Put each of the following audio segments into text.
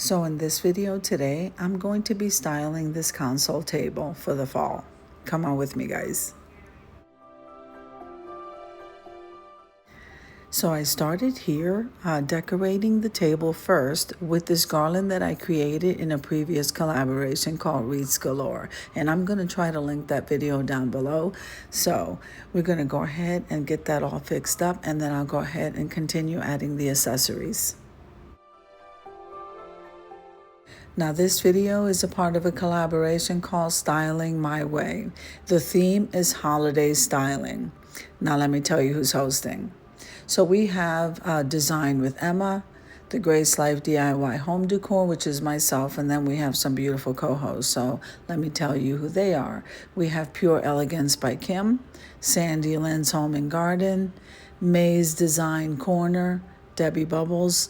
So in this video today, I'm going to be styling this console table for the fall. Come on with me, guys. So I started here decorating the table first with this garland that I created in a previous collaboration called Wreaths Galore. And I'm going to try to link that video down below. So we're going to go ahead and get that all fixed up, and then I'll go ahead and continue adding the accessories. Now this video is a part of a collaboration called Styling My Way. The theme is holiday styling. Now let me tell you who's hosting. So we have Design with Emma, the Grace Life DIY Home Decor, which is myself, and then we have some beautiful co-hosts. So let me tell you who they are. We have Pure Elegance by Kim, Sandy Lynn's Home and Garden, May's Design Corner, Debbie Bubbles,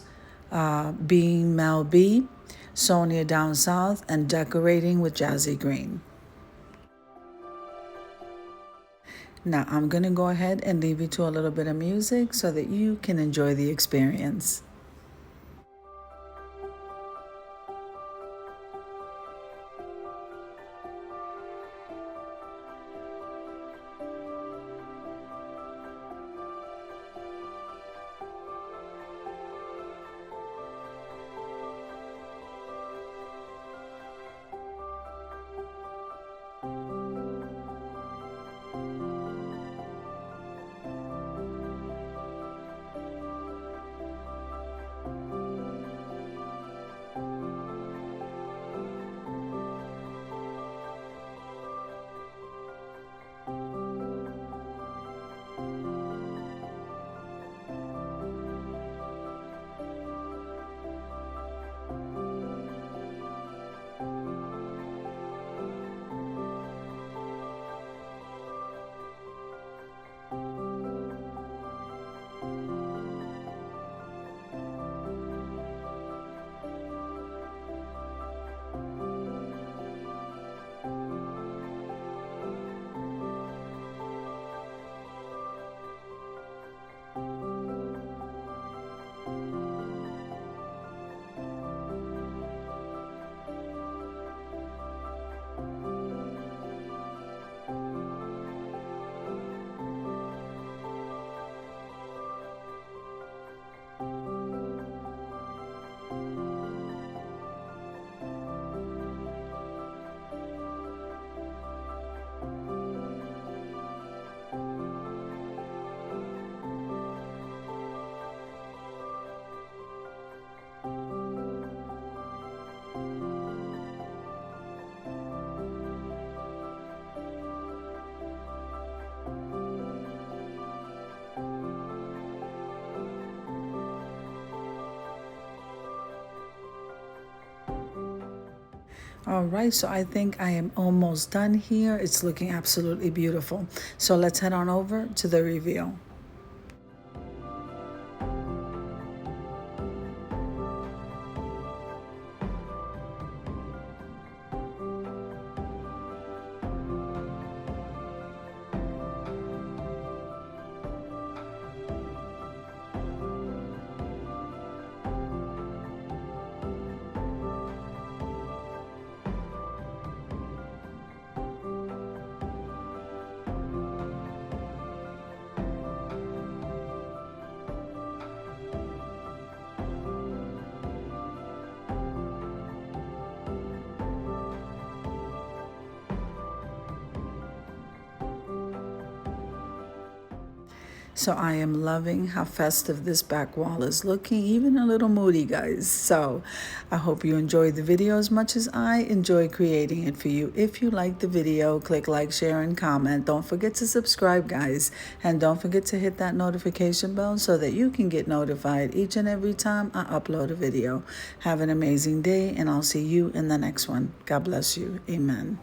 Being Mel B, Sonia Down South, and Decorating with Jazzy Green. Now I'm going to go ahead and leave you to a little bit of music so that you can enjoy the experience. All right, so I think I am almost done here. It's looking absolutely beautiful. So let's head on over to the reveal. So I am loving how festive this back wall is looking, even a little moody, guys. So I hope you enjoyed the video as much as I enjoy creating it for you. If you like the video, click like, share, and comment. Don't forget to subscribe, guys. And don't forget to hit that notification bell so that you can get notified each and every time I upload a video. Have an amazing day, and I'll see you in the next one. God bless you. Amen.